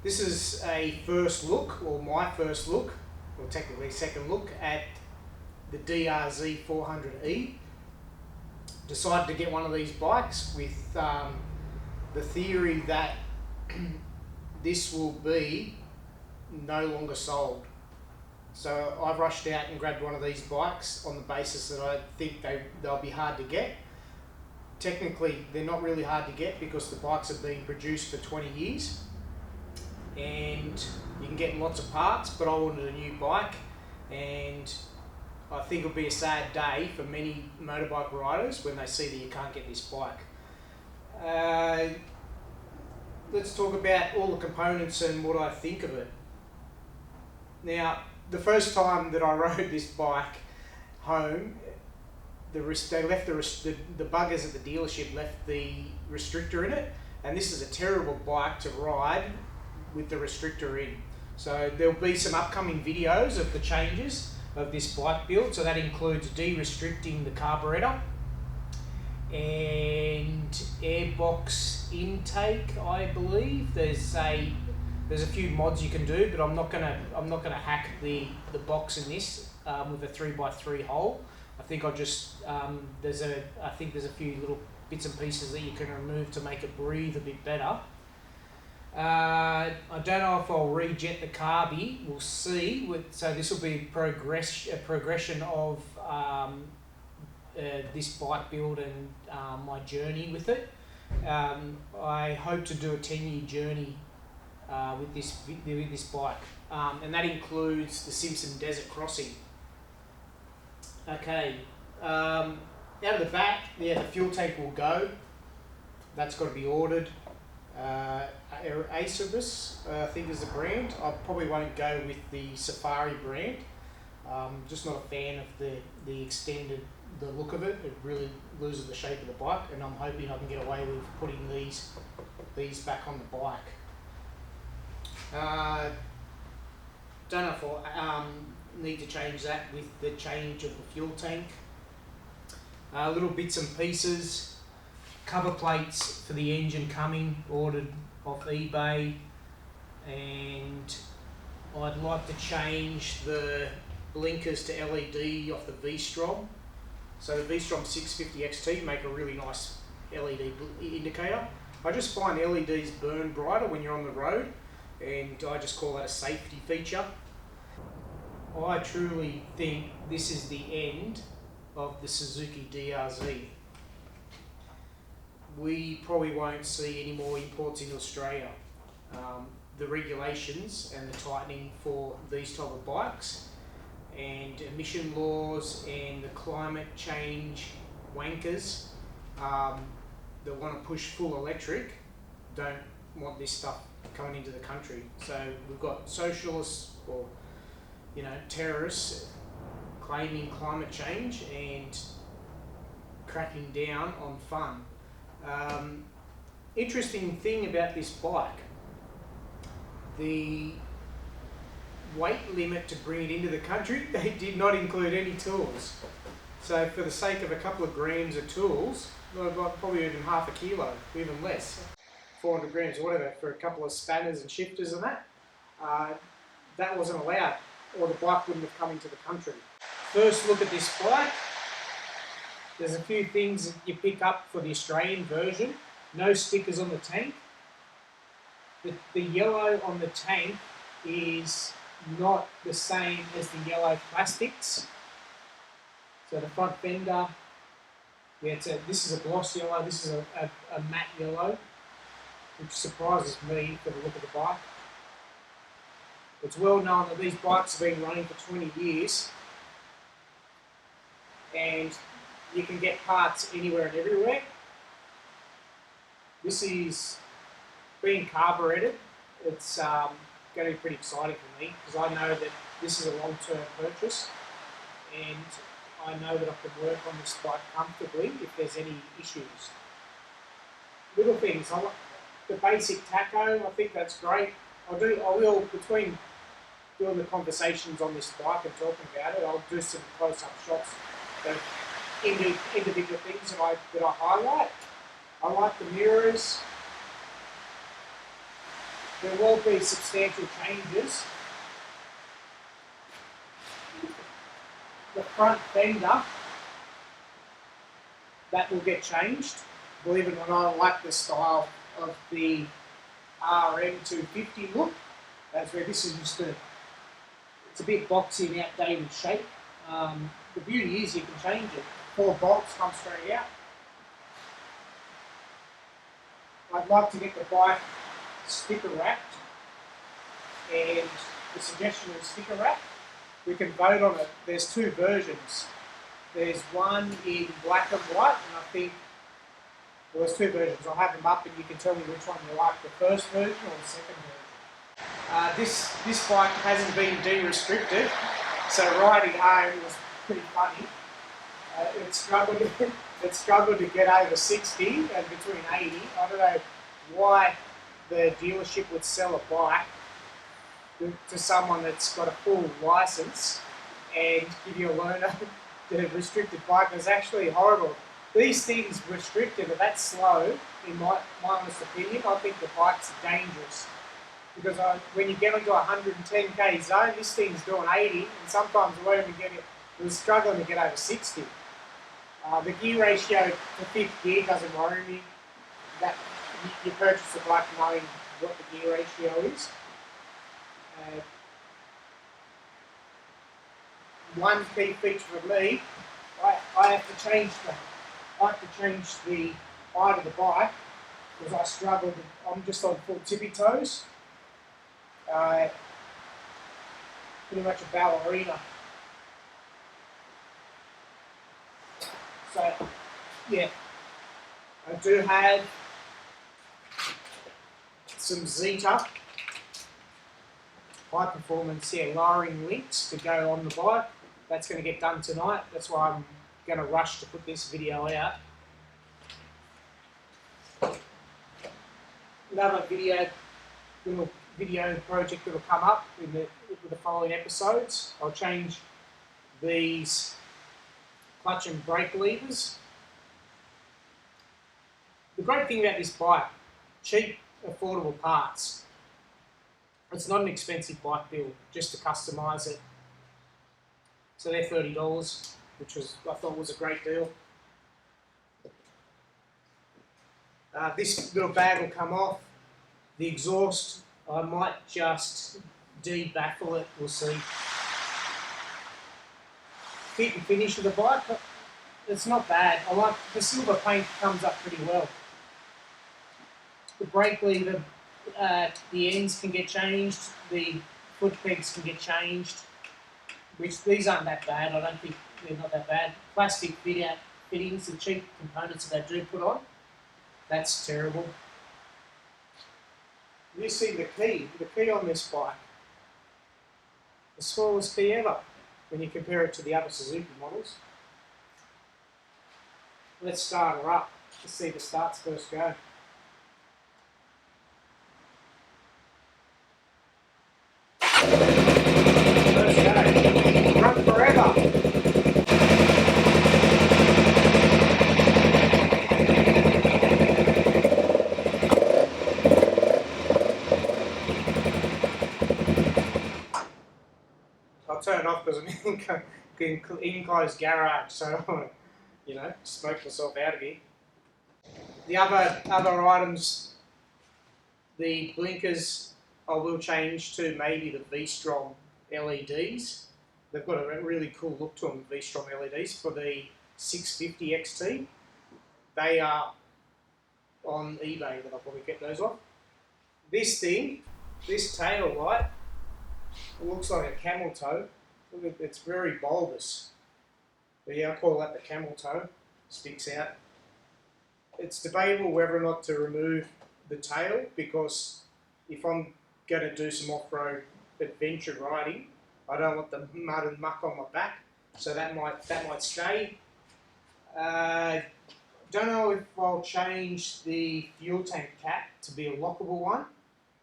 This is a first look, or my first look, or technically second look at the DRZ400E. Decided to get one of these bikes with the theory that this will be no longer sold. So I've rushed out and grabbed one of these bikes on the basis that I think they'll be hard to get. Technically, they're not really hard to get because the bikes have been produced for 20 years and you can get lots of parts, but I wanted a new bike, and I think it'll be a sad day for many motorbike riders when they see that you can't get this bike. Let's talk about all the components and what I think of it. Now, the first time that I rode this bike home, the buggers at the dealership left the restrictor in it, and this is a terrible bike to ride with the restrictor in. So there'll be some upcoming videos of the changes of this bike build. So that includes de-restricting the carburetor and airbox intake. I believe there's a few mods you can do, but I'm not gonna hack the box in this with a 3x3 hole. I think there's a few little bits and pieces that you can remove to make it breathe a bit better. I don't know if I'll rejet the carby. We'll see. So this will be a progression of this bike build and my journey with it. I hope to do a 10-year journey with this bike, and that includes the Simpson Desert Crossing. Okay, out of the back, yeah, the fuel tank will go. That's got to be ordered. Acebus, I think is the brand. I probably won't go with the Safari brand. Just not a fan of the look of it. It really loses the shape of the bike, and I'm hoping I can get away with putting these back on the bike. Don't know if I'll need to change that with the change of the fuel tank. Little bits and pieces. Cover plates for the engine coming, ordered off eBay, and I'd like to change the blinkers to LED off the V-Strom. So the V-Strom 650 XT make a really nice LED indicator. I just find LEDs burn brighter when you're on the road, and I just call that a safety feature. I truly think this is the end of the Suzuki DRZ. We probably won't see any more imports in Australia. The regulations and the tightening for these type of bikes and emission laws and the climate change wankers that want to push full electric don't want this stuff coming into the country. So we've got socialists or terrorists claiming climate change and cracking down on fun. Interesting thing about this bike, the weight limit to bring it into the country, they did not include any tools. So for the sake of a couple of grams of tools, probably even half a kilo, even less, 400 grams or whatever, for a couple of spanners and shifters and that wasn't allowed, or the bike wouldn't have come into the country. First look at this bike. There's a few things that you pick up for the Australian version. No stickers on the tank. The yellow on the tank is not the same as the yellow plastics. So the front fender, yeah, this is a gloss yellow, this is a matte yellow, which surprises me for the look of the bike. It's well known that these bikes have been running for 20 years, and you can get parts anywhere and everywhere. This is being carbureted. It's going to be pretty exciting for me because I know that this is a long-term purchase, and I know that I can work on this bike comfortably if there's any issues. Little things. I want the basic tacho. I think that's great. I will between doing the conversations on this bike and talking about it, I'll do some close-up shots of individual things that I highlight. I like the mirrors. there will be substantial changes. The front fender, that will get changed. Believe it or not, I like the style of the RM250 look. That's where this is just it's a bit boxy and outdated shape. The beauty is you can change it. 4 bolts come straight out. I'd like to get the bike sticker wrapped, and the suggestion is sticker wrap. We can vote on it. There's 2 versions. There's one in black and white, and I think, well, there's 2 versions. I'll have them up and you can tell me which one you like, the first version or the second version. This bike hasn't been de-restricted, so riding home was pretty funny. It struggled to get over 60 and between 80. I don't know why the dealership would sell a bike to someone that's got a full license and give you a loaner. The restricted bike is actually horrible. These things restricted are that slow, in my honest opinion. I think the bike's dangerous because when you get into 110k zone, this thing's doing 80, and sometimes we're struggling to get over 60. The gear ratio to 5th gear doesn't worry me. That you purchase a bike knowing what the gear ratio is. One key feature for me, I have to change the height of the bike because I struggle. I'm just on full tippy toes. Pretty much a ballerina. So, yeah, I do have some Zeta high performance lowering links to go on the bike. That's going to get done tonight. That's why I'm going to rush to put this video out. Another little video project that will come up with the following episodes. I'll change these clutch and brake levers. The great thing about this bike, cheap, affordable parts. It's not an expensive bike build, just to customise it. So they're $30, which I thought was a great deal. This little bag will come off. The exhaust, I might just de-baffle it, we'll see. Fit and finish of the bike, it's not bad. I like the silver paint, comes up pretty well. The brake lever, the ends can get changed, the foot pegs can get changed, which these aren't that bad. I don't think they're not that bad. Plastic fittings, the cheap components that they do put on, that's terrible. You see the key on this bike, the smallest key ever when you compare it to the other Suzuki models. Let's start her up. Let's see the starts first go. First go. Run forever. I'll turn it off because I'm in enclosed garage, so I don't want to, smoke myself out of here. The other items, the blinkers, I will change to maybe the V-Strom LEDs. They've got a really cool look to them, V-Strom LEDs, for the 650 XT. They are on eBay that I'll probably get those off. This tail light, it looks like a camel toe. It's very bulbous. But yeah, I call that the camel toe. Sticks out. It's debatable whether or not to remove the tail, because if I'm going to do some off-road adventure riding, I don't want the mud and muck on my back, so that might stay. Don't know if I'll change the fuel tank cap to be a lockable one,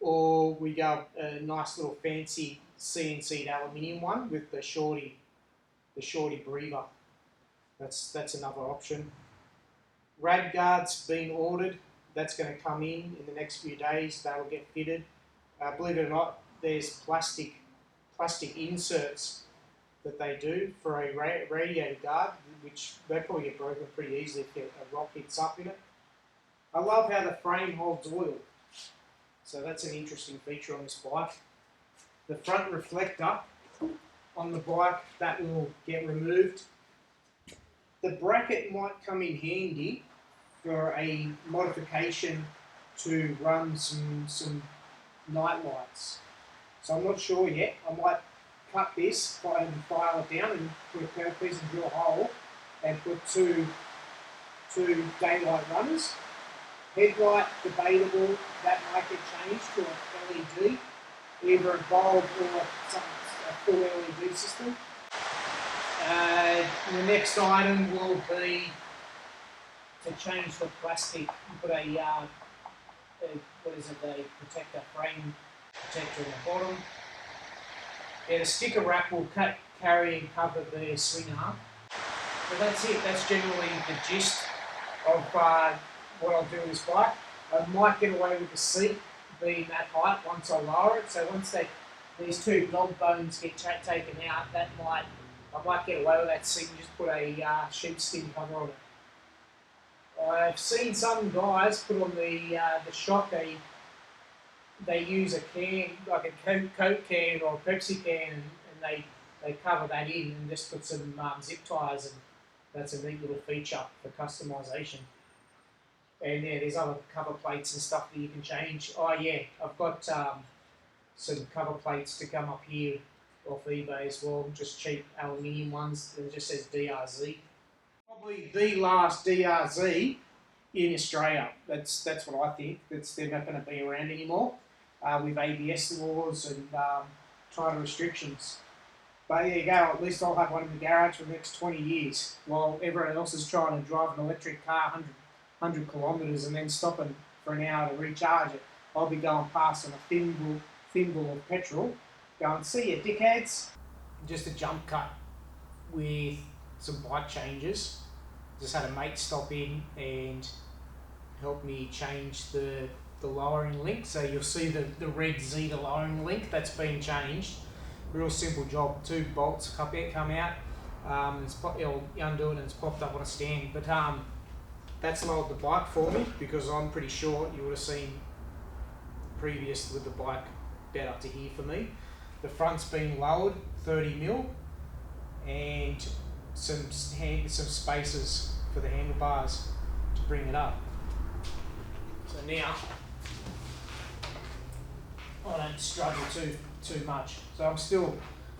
or we go a nice little fancy CNC'd aluminium one with the shorty breather. That's another option. Rad guards being ordered. That's going to come in the next few days. They will get fitted. Believe it or not, there's plastic inserts that they do for a radiator guard, which they probably get broken pretty easily if a rock hits up in it. I love how the frame holds oil, so that's an interesting feature on this bike. The front reflector on the bike, that will get removed. The bracket might come in handy for a modification to run some night lights. So I'm not sure yet. I might cut this and file it down and put a curve piece and drill a hole and put two daylight runners. Headlight, debatable, that might get changed to an LED, either a bulb or a full LED system. The next item will be to change the plastic, put a protector, frame protector in the bottom. Yeah, the sticker wrap will carry and cover the swing arm. So that's it. That's generally the gist of what I'll do with this bike. I might get away with the seat being that height once I lower it. So once these two dog bones get taken out, I might get away with that seat and just put a sheepskin cover on it. I've seen some guys put on the shock, they use a can, like a Coke can or a Pepsi can, and they cover that in and just put some zip ties, and that's a neat little feature for customisation. And yeah, there's other cover plates and stuff that you can change. Oh yeah, I've got some cover plates to come up here off eBay as well, just cheap aluminium ones, and it just says DRZ. Probably the last DRZ in Australia. That's what I think. They're not going to be around anymore with ABS laws and tighter restrictions. But there you go, at least I'll have one in the garage for the next 20 years while everyone else is trying to drive an electric car 100 kilometres and then stopping for an hour to recharge it. I'll be going past on a thimble of petrol, going, see ya dickheads. Just a jump cut with some bike changes. Just had a mate stop in and help me change the lowering link. So you'll see the red Z, the lowering link, that's been changed. Real simple job. 2 bolts come out, you'll undo it and it's popped up on a stand. But that's lowered the bike for me, because I'm pretty sure you would have seen previous with the bike about up to here for me. The front's been lowered 30mm and some spacers for the handlebars to bring it up. So now I don't struggle too much. So I'm still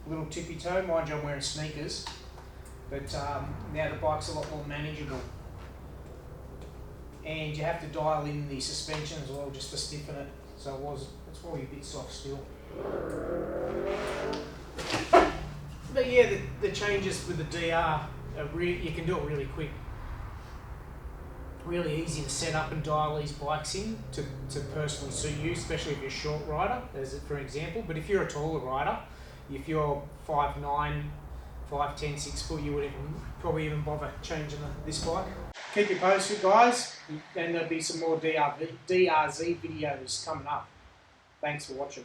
a little tippy toe, mind you I'm wearing sneakers, but now the bike's a lot more manageable. And you have to dial in the suspension as well just to stiffen it. So it's probably a bit soft still. But yeah, the changes with the DR, you can do it really quick. Really easy to set up and dial these bikes in to personally suit you, especially if you're a short rider, as for example. But if you're a taller rider, if you're 5'9", 5'10", 6 foot, you wouldn't probably even bother changing this bike. Keep you posted, guys, and there'll be some more DRZ videos coming up. Thanks for watching.